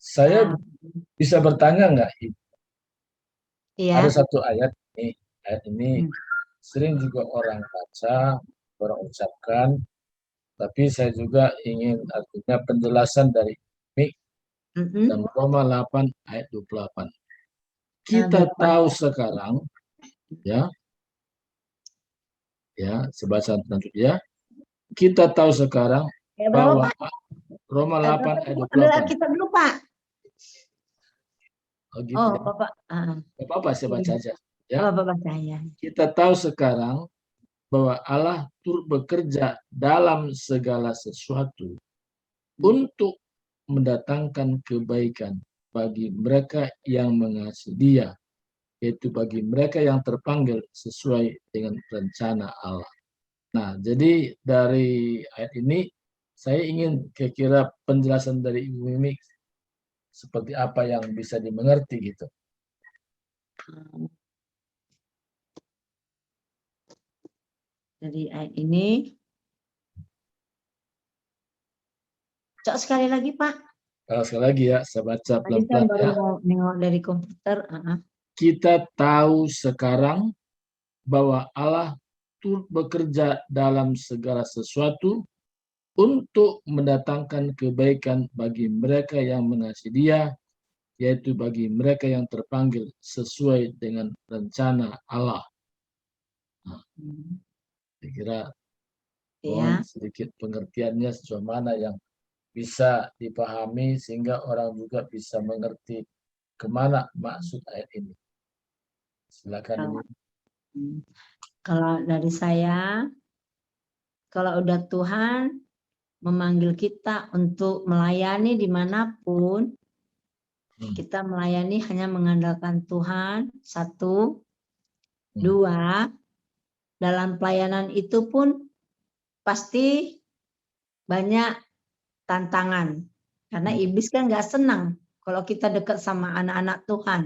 Saya Nah, bisa bertanya nggak? Ada iya. satu ayat ini sering juga orang baca, orang ucapkan, tapi saya juga ingin artinya penjelasan dari Mik dan Mm-mm. Roma 8 ayat 28. Nah, Kita tahu sekarang, ya, sebaca nanti ya, kita tahu sekarang ya berapa bahwa Pak? Roma Ayat 8 berapa ayat dulu? Ambil 28. Alkitab dulu Pak. Oh gitu Oh, ya. Bapak. Gak apa-apa saya Iya. baca aja. Ya, Bapak baca ya. kita tahu sekarang bahwa Allah turut bekerja dalam segala sesuatu untuk mendatangkan kebaikan bagi mereka yang mengasihi Dia, yaitu bagi mereka yang terpanggil sesuai dengan rencana Allah. Nah, jadi dari ayat ini saya ingin kira-kira penjelasan dari Ibu Mimi seperti apa yang bisa dimengerti gitu. Jadi ayat ini. Cok sekali lagi Pak. Kalau sekali lagi ya, saya baca Tadi saya pelan-pelan baru ya. mau nengok dari komputer. Kita tahu sekarang bahwa Allah turut bekerja dalam segala sesuatu untuk mendatangkan kebaikan bagi mereka yang mengasihi Dia, yaitu bagi mereka yang terpanggil sesuai dengan rencana Allah. Nah, saya kira mohon Ya. sedikit pengertiannya sejauh mana yang bisa dipahami sehingga orang juga bisa mengerti kemana maksud ayat ini. Silakan Kalau, ini. kalau dari saya, kalau udah Tuhan memanggil kita untuk melayani dimanapun, kita melayani hanya mengandalkan Tuhan. Satu, dua, dalam pelayanan itu pun pasti banyak tantangan. Karena iblis kan nggak senang kalau kita dekat sama anak-anak Tuhan.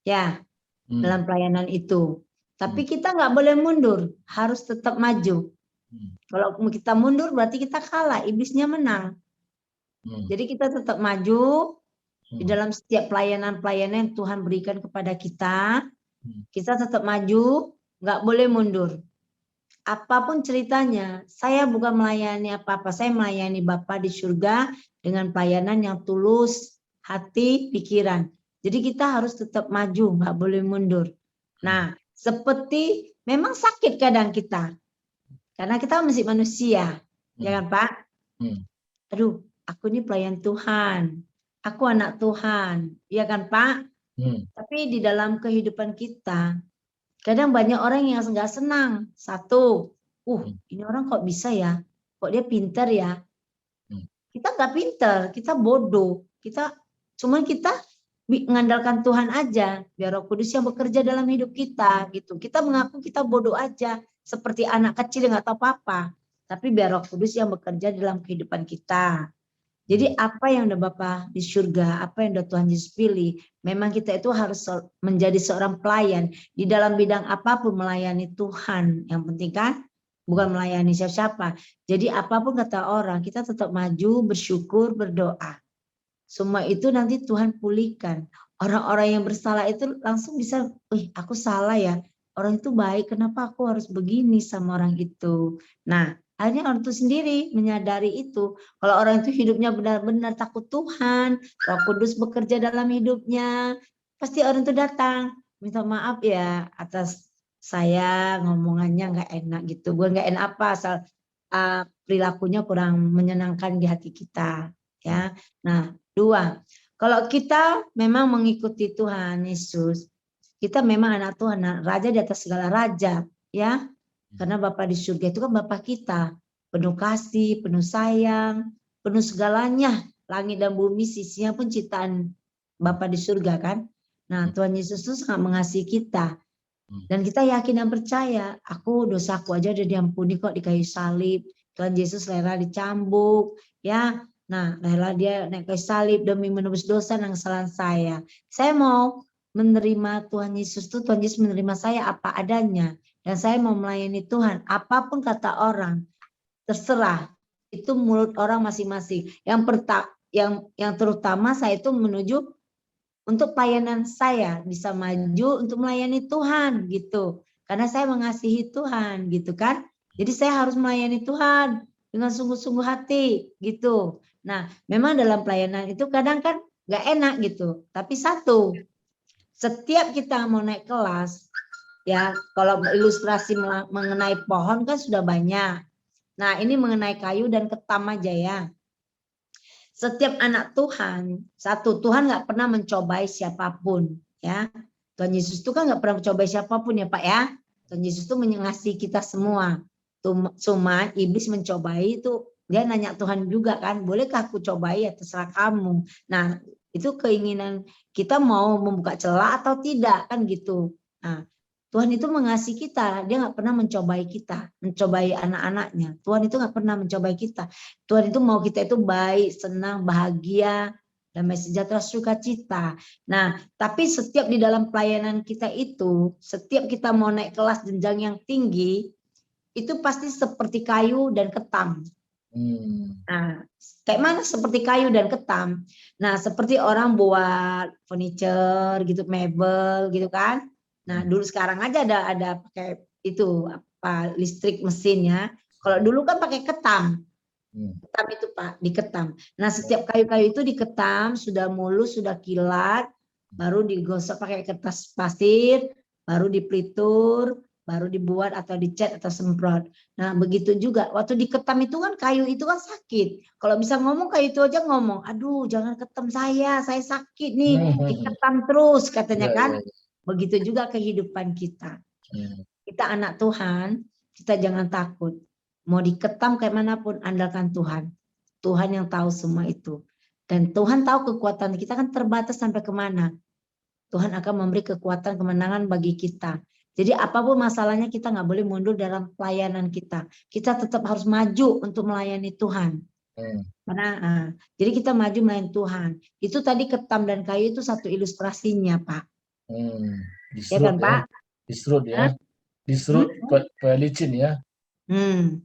Ya, dalam pelayanan itu. Tapi kita nggak boleh mundur, harus tetap maju. Kalau kita mundur berarti kita kalah, iblisnya menang. Jadi kita tetap maju di dalam setiap pelayanan-pelayanan yang Tuhan berikan kepada kita. Kita tetap maju, nggak boleh mundur. Apapun ceritanya, saya bukan melayani apa-apa, saya melayani Bapa di surga dengan pelayanan yang tulus, hati, pikiran. Jadi kita harus tetap maju, nggak boleh mundur. Nah, seperti memang sakit kadang kita, karena kita masih manusia, ya kan Pak? Aduh, aku ini pelayan Tuhan, aku anak Tuhan, ya kan Pak? Tapi di dalam kehidupan kita, kadang banyak orang yang nggak senang. Satu, ini orang kok bisa ya? Kok dia pintar ya? Kita nggak pintar, kita bodoh. Cuman kita mengandalkan Tuhan aja, biar Roh Kudus yang bekerja dalam hidup kita gitu. Kita mengaku kita bodoh aja, seperti anak kecil yang nggak tahu apa-apa. Tapi biar Roh Kudus yang bekerja dalam kehidupan kita. Jadi apa yang udah Bapak di surga, apa yang udah Tuhan Yesus pilih, memang kita itu harus menjadi seorang pelayan di dalam bidang apapun, melayani Tuhan. Yang penting kan bukan melayani siapa-siapa. Jadi apapun kata orang, kita tetap maju, bersyukur, berdoa. Semua itu nanti Tuhan pulihkan. Orang-orang yang bersalah itu langsung bisa, aku salah ya. Orang itu baik, kenapa aku harus begini sama orang itu? Nah, akhirnya orang itu sendiri menyadari itu. Kalau orang itu hidupnya benar-benar takut Tuhan, Roh Kudus bekerja dalam hidupnya, pasti orang itu datang. Minta maaf ya atas saya ngomongannya nggak enak gitu. Gue nggak enak apa, asal perilakunya kurang menyenangkan di hati kita. Ya, nah dua, kalau kita memang mengikuti Tuhan Yesus, kita memang anak Tuhan, raja di atas segala raja, ya. Karena Bapa di surga itu kan Bapa kita, penuh kasih, penuh sayang, penuh segalanya, langit dan bumi sisinya pun ciptaan Bapa di surga kan. Nah, Tuhan Yesus itu sangat mengasihi kita. Dan kita yakin dan percaya, dosaku aja udah diampuni kok di kayu salib. Tuhan Yesus rela dicambuk, ya. Nah, rela dia naik kayu salib demi menebus dosa dan kesalahan saya. Saya mau menerima Tuhan Yesus, Tuhan Yesus menerima saya apa adanya. Dan saya mau melayani Tuhan, apapun kata orang, terserah. Itu mulut orang masing-masing. Yang yang terutama saya itu menuju untuk pelayanan saya bisa maju untuk melayani Tuhan gitu. Karena saya mengasihi Tuhan gitu kan. Jadi saya harus melayani Tuhan dengan sungguh-sungguh hati gitu. Nah, memang dalam pelayanan itu kadang kan nggak enak gitu. Tapi satu, setiap kita mau naik kelas, ya kalau ilustrasi mengenai pohon kan sudah banyak. Nah, ini mengenai kayu dan ketam aja ya. Setiap anak Tuhan, satu, Tuhan nggak pernah mencobai siapapun, ya. Tuhan Yesus itu kan nggak pernah mencobai siapapun ya Pak ya. Tuhan Yesus itu mengasihi kita semua. Cuma iblis mencobai itu, dia nanya Tuhan juga kan, bolehkah aku cobai ya, terserah kamu. Nah, itu keinginan kita mau membuka celah atau tidak kan gitu. Nah, Tuhan itu mengasihi kita, dia nggak pernah mencobai kita, mencobai anak-anaknya. Tuhan itu nggak pernah mencobai kita. Tuhan itu mau kita itu baik, senang, bahagia, damai sejahtera, sukacita. Nah, tapi setiap di dalam pelayanan kita itu, setiap kita mau naik kelas jenjang yang tinggi, itu pasti seperti kayu dan ketam. Nah, kayak mana seperti kayu dan ketam? Nah, seperti orang buat furniture gitu, mebel gitu kan. Nah, dulu sekarang aja ada pakai itu apa listrik mesinnya. Kalau dulu kan pakai ketam. Ketam itu Pak, diketam. Nah, setiap kayu-kayu itu diketam, sudah mulus, sudah kilat, baru digosok pakai kertas pasir, baru dipelitur, baru dibuat atau dicat atau semprot. Nah, begitu juga. Waktu diketam itu kan kayu itu kan sakit. Kalau bisa ngomong kayu itu aja ngomong, aduh jangan ketam saya sakit nih, diketam terus katanya kan. Begitu juga kehidupan kita. Kita anak Tuhan, kita jangan takut. Mau diketam kayak manapun, andalkan Tuhan. Tuhan yang tahu semua itu. Dan Tuhan tahu kekuatan kita kan terbatas sampai kemana. Tuhan akan memberi kekuatan kemenangan bagi kita. Jadi apapun masalahnya kita nggak boleh mundur dalam pelayanan kita. Kita tetap harus maju untuk melayani Tuhan. Karena, jadi kita maju melayani Tuhan. Itu tadi ketam dan kayu itu satu ilustrasinya Pak. Ya kan Pak? Diserut ya. Diserut supaya licin ya.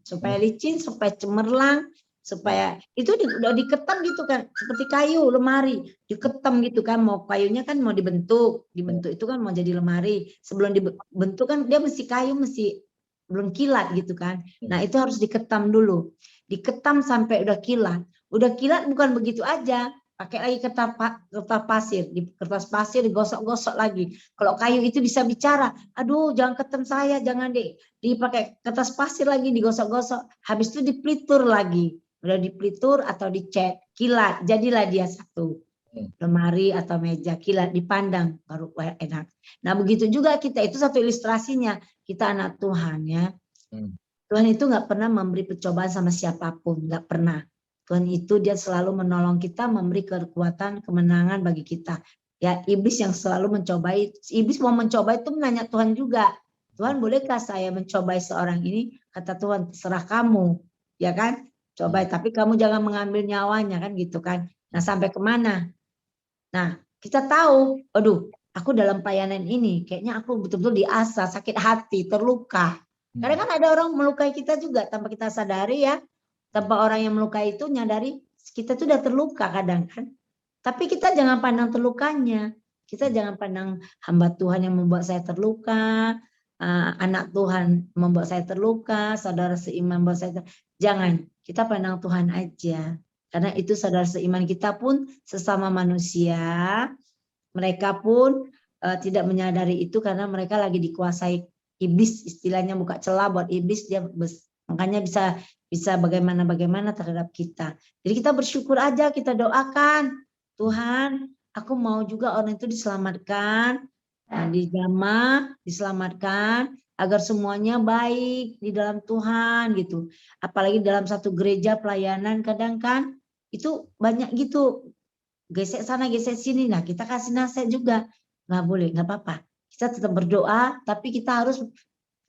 Supaya licin, supaya cemerlang, supaya itu udah diketam gitu kan, seperti kayu lemari diketam gitu kan, mau kayunya kan mau dibentuk itu kan mau jadi lemari, sebelum dibentuk kan dia mesti kayu, mesti belum kilat gitu kan. Nah itu harus diketam dulu, diketam sampai udah kilat bukan begitu aja, pakai lagi kertas pasir digosok-gosok lagi. Kalau kayu itu bisa bicara, aduh jangan ketem saya, jangan dipakai kertas pasir lagi digosok-gosok, habis itu dipelitur lagi, udah dipelitur atau dicat, kilat, jadilah dia satu lemari atau meja, kilat, dipandang baru enak. Nah begitu juga kita, itu satu ilustrasinya, kita anak Tuhan ya. Tuhan itu nggak pernah memberi percobaan sama siapapun, nggak pernah. Tuhan itu dia selalu menolong kita, memberi kekuatan, kemenangan bagi kita. Ya iblis yang selalu mencobai, iblis mau mencoba itu menanya Tuhan juga. Tuhan bolehkah saya mencobai seorang ini? Kata Tuhan, terserah kamu, ya kan? Cobai, tapi kamu jangan mengambil nyawanya kan gitu kan. Nah sampai kemana? Nah kita tahu, aduh aku dalam pelayanan ini, kayaknya aku betul-betul diasah, sakit hati, terluka. Karena kan ada orang melukai kita juga tanpa kita sadari ya. Tanpa orang yang melukai itu nyadari kita tuh udah terluka kadang kan. Tapi kita jangan pandang terlukanya. Kita jangan pandang hamba Tuhan yang membuat saya terluka, anak Tuhan membuat saya terluka, saudara seiman membuat saya terluka. Jangan, kita pandang Tuhan aja. Karena itu saudara seiman kita pun sesama manusia, mereka pun tidak menyadari itu karena mereka lagi dikuasai iblis, istilahnya buka celah buat iblis, dia makanya bisa bagaimana terhadap kita. Jadi kita bersyukur aja, kita doakan, Tuhan, aku mau juga orang itu diselamatkan, dijamah, diselamatkan, agar semuanya baik di dalam Tuhan gitu. Apalagi dalam satu gereja pelayanan kadang kan itu banyak gitu, gesek sana gesek sini. Nah kita kasih nasihat juga, nggak boleh, nggak apa-apa. Kita tetap berdoa, tapi kita harus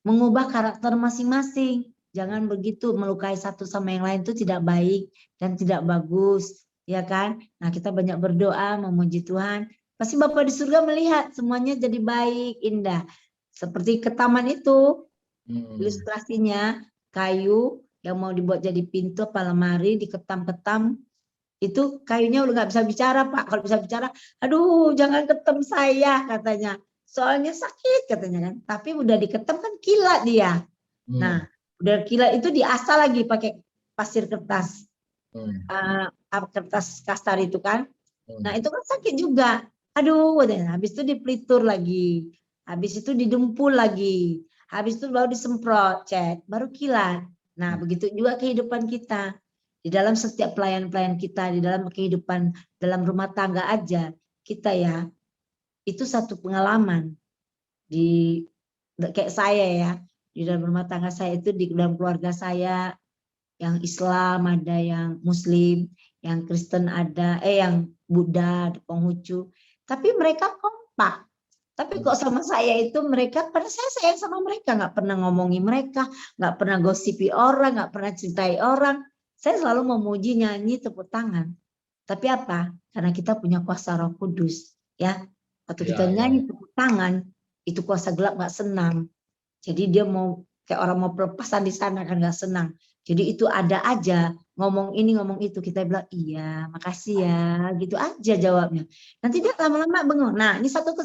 mengubah karakter masing-masing. Jangan begitu, melukai satu sama yang lain itu tidak baik dan tidak bagus, ya kan? Nah, kita banyak berdoa, memuji Tuhan. Pasti Bapa di surga melihat semuanya jadi baik, indah. Seperti ketaman itu, ilustrasinya kayu yang mau dibuat jadi pintu apa lemari, diketam-ketam, itu kayunya udah nggak bisa bicara Pak. Kalau bisa bicara, aduh jangan ketem saya katanya. Soalnya sakit katanya kan. Tapi udah diketem kan kilat dia. Nah, udah kilat itu diasah lagi pakai pasir kertas. Kertas kasar itu kan. Nah, itu kan sakit juga. Aduh, habis itu dipelitur lagi. Habis itu didempul lagi. Habis itu baru disemprot, cat, baru kilat. Nah, begitu juga kehidupan kita. Di dalam setiap pelayan-pelayan kita, di dalam kehidupan, dalam rumah tangga aja, kita ya, itu satu pengalaman. Kayak saya ya, di dalam rumah tangga saya itu, di dalam keluarga saya, yang Islam ada, yang Muslim, yang Kristen ada, yang Buddha, Konghucu. Tapi mereka kompak. Tapi kok sama saya itu mereka, pada saya sayang sama mereka, nggak pernah ngomongin mereka, nggak pernah gosipi orang, nggak pernah cintai orang. Saya selalu memuji, nyanyi, tepuk tangan. Tapi apa? Karena kita punya kuasa Roh Kudus, ya. Waktu kita nyanyi tepuk tangan, itu kuasa gelap nggak senang. Jadi dia mau kayak orang mau pelepasan di sana kan nggak senang. Jadi itu ada aja ngomong ini ngomong itu, kita bilang iya makasih ya, gitu aja jawabnya. Nanti dia lama-lama bengong. Nah ini satu